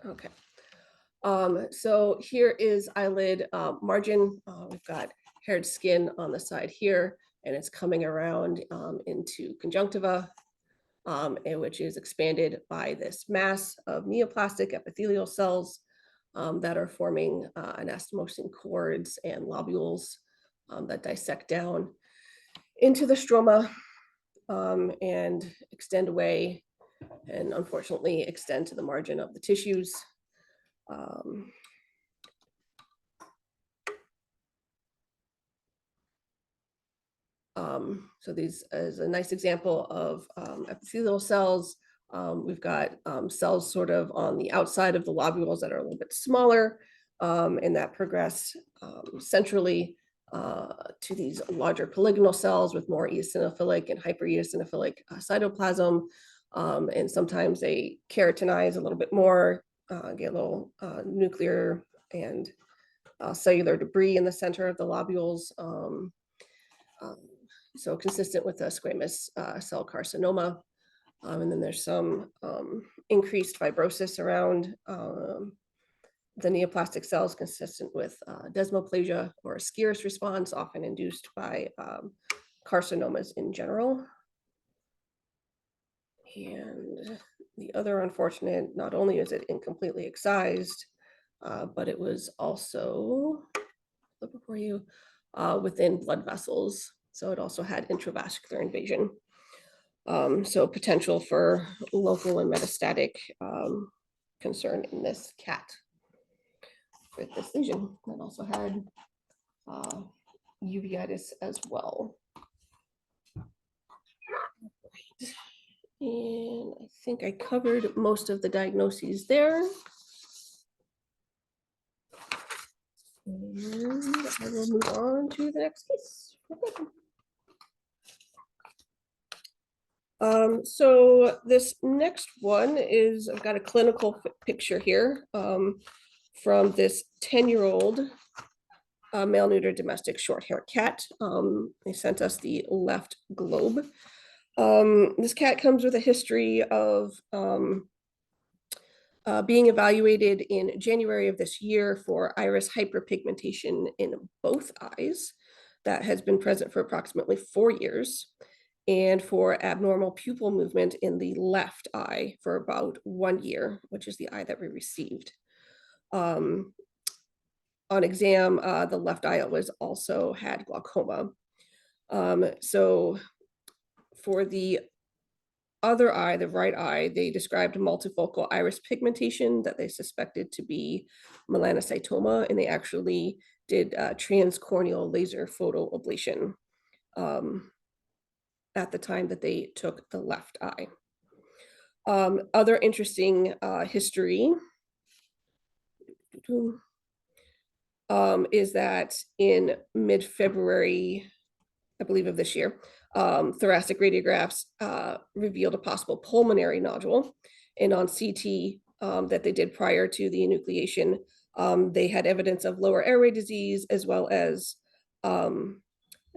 find. Okay. So here is eyelid margin. We've got haired skin on the side here, and it's coming around into conjunctiva, which is expanded by this mass of neoplastic epithelial cells that are forming anastomosing cords and lobules that dissect down into the stroma and extend away and unfortunately extend to the margin of the tissues. So these is a nice example of epithelial cells. We've got cells sort of on the outside of the lobules that are a little bit smaller and that progress centrally to these larger polygonal cells with more eosinophilic and hypereosinophilic cytoplasm. And sometimes they keratinize a little bit more, get a little nuclear and cellular debris in the center of the lobules. So consistent with the squamous cell carcinoma. And then there's some increased fibrosis around the neoplastic cells consistent with desmoplasia or a Squamous response, often induced by carcinomas in general. And the other unfortunate, not only is it incompletely excised, but it was also, before you, within blood vessels. So it also had intravascular invasion. So potential for local and metastatic concern in this cat with this lesion. That also had uveitis as well. And I think I covered most of the diagnoses there. And I will move on to the next case. So this next one is, I've got a clinical picture here from this 10-year-old male neuter domestic short hair cat. They sent us the left globe. This cat comes with a history of being evaluated in January of this year for iris hyperpigmentation in both eyes that has been present for approximately 4 years, and for abnormal pupil movement in the left eye for about 1 year, which is the eye that we received. On exam, the left eye was also had glaucoma. So for the other eye, the right eye, they described multifocal iris pigmentation that they suspected to be melanocytoma, and they actually did transcorneal laser photoablation at the time that they took the left eye. Other interesting history is that in mid-February, I believe of this year, thoracic radiographs revealed a possible pulmonary nodule. And on CT that they did prior to the enucleation, they had evidence of lower airway disease, as well as, I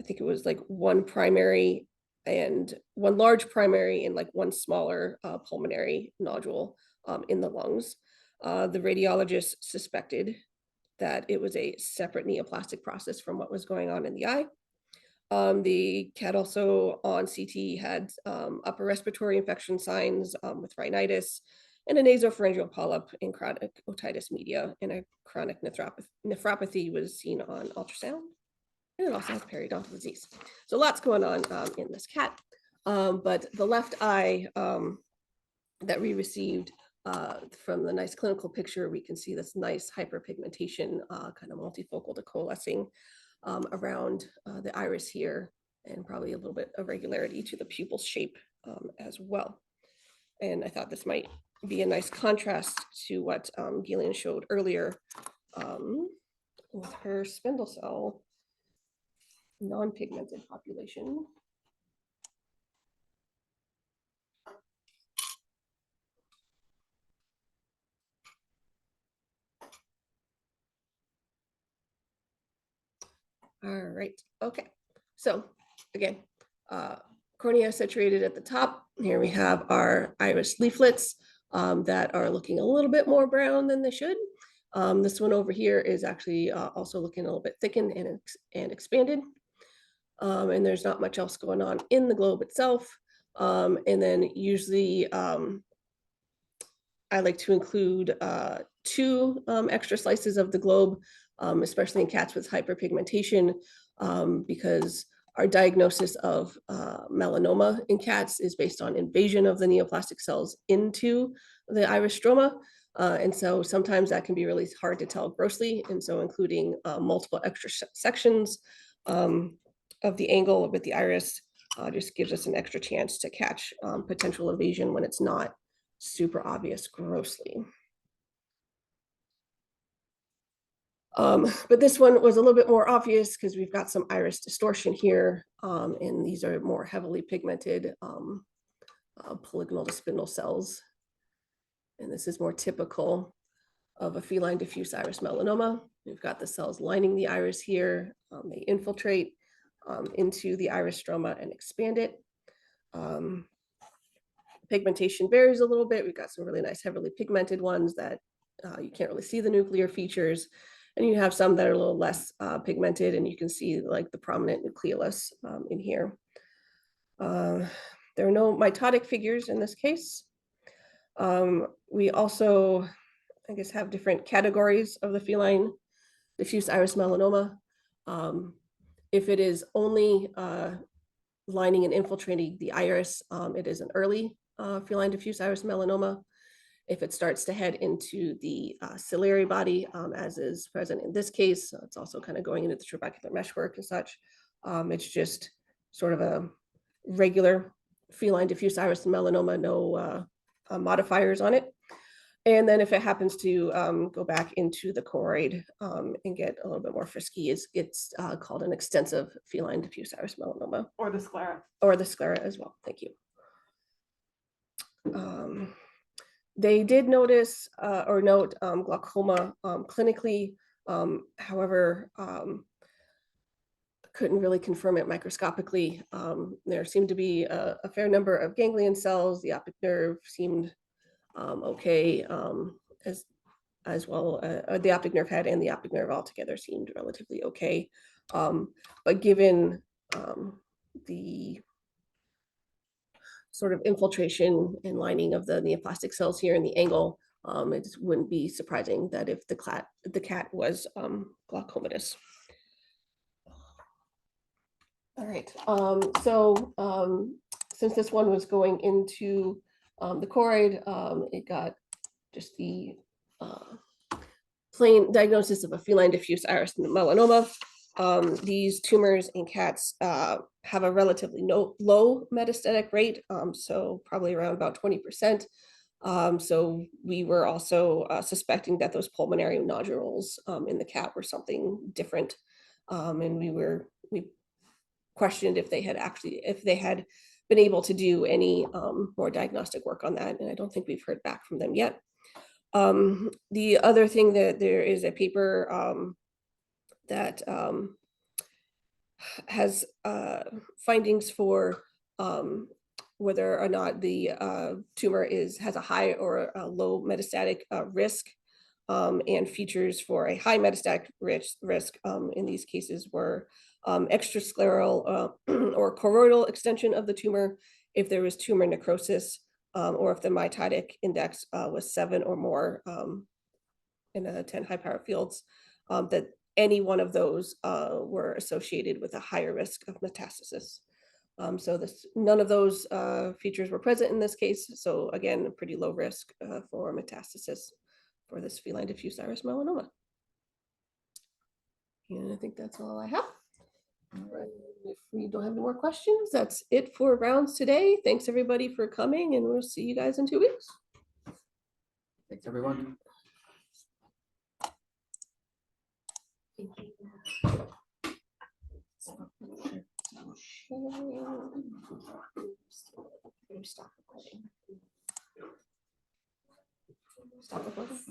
think it was like one primary and one large primary and like one smaller pulmonary nodule in the lungs. The radiologist suspected that it was a separate neoplastic process from what was going on in the eye. The cat also on CT had upper respiratory infection signs with rhinitis and a nasopharyngeal polyp in chronic otitis media, and a chronic nephropathy was seen on ultrasound. And it also has periodontal disease. So lots going on in this cat. But the left eye that we received from the nice clinical picture, we can see this nice hyperpigmentation, kind of multifocal decoalescing around the iris here, and probably a little bit of regularity to the pupil shape as well. And I thought this might be a nice contrast to what Gillian showed earlier with her spindle cell non-pigmented population. All right, okay. So again, cornea saturated at the top. Here we have our iris leaflets that are looking a little bit more brown than they should. This one over here is actually also looking a little bit thickened and expanded. And there's not much else going on in the globe itself. And then usually I like to include 2 extra slices of the globe, especially in cats with hyperpigmentation, because our diagnosis of melanoma in cats is based on invasion of the neoplastic cells into the iris stroma. And so sometimes that can be really hard to tell grossly. And so including multiple extra sections of the angle with the iris just gives us an extra chance to catch potential evasion when it's not super obvious grossly. But this one was a little bit more obvious because we've got some iris distortion here, and these are more heavily pigmented polygonal to spindle cells. And this is more typical of a feline diffuse iris melanoma. We've got the cells lining the iris here. They infiltrate into the iris stroma and expand it. Pigmentation varies a little bit. We've got some really nice heavily pigmented ones that you can't really see the nuclear features. And you have some that are a little less pigmented, and you can see like the prominent nucleolus in here. There are no mitotic figures in this case. We also, I guess, have different categories of the feline diffuse iris melanoma. If it is only lining and infiltrating the iris, it is an early feline diffuse iris melanoma. If it starts to head into the ciliary body, as is present in this case, it's also kind of going into the trabecular meshwork and such. It's just sort of a regular feline diffuse iris melanoma, no modifiers on it. And then if it happens to go back into the choroid and get a little bit more frisky, it's called an extensive feline diffuse iris melanoma. Or the sclera. Or the sclera as well, thank you. They did notice or note glaucoma clinically. However, couldn't really confirm it microscopically. There seemed to be a fair number of ganglion cells. The optic nerve seemed okay, as well. The optic nerve head and the optic nerve altogether seemed relatively okay. But given the sort of infiltration and lining of the neoplastic cells here in the angle, it just wouldn't be surprising that if the cat was glaucomatous. All right, since this one was going into the choroid, it got just the plain diagnosis of a feline diffuse iris melanoma. These tumors in cats have a relatively low metastatic rate, so probably around about 20%. So we were also suspecting that those pulmonary nodules in the cat were something different. And we questioned if they had been able to do any more diagnostic work on that. And I don't think we've heard back from them yet. The other thing that there is a paper that has findings for whether or not the tumor has a high or a low metastatic risk, and features for a high metastatic risk in these cases were extrascleral or choroidal extension of the tumor, if there was tumor necrosis, or if the mitotic index was 7 or more in 10 high power fields, that any one of those were associated with a higher risk of metastasis. So none of those features were present in this case. So again, a pretty low risk for metastasis for this feline diffuse iris melanoma. And I think that's all I have. If we don't have any more questions, that's it for rounds today. Thanks everybody for coming, and we'll see you guys in 2 weeks. Thanks, everyone. Stop recording.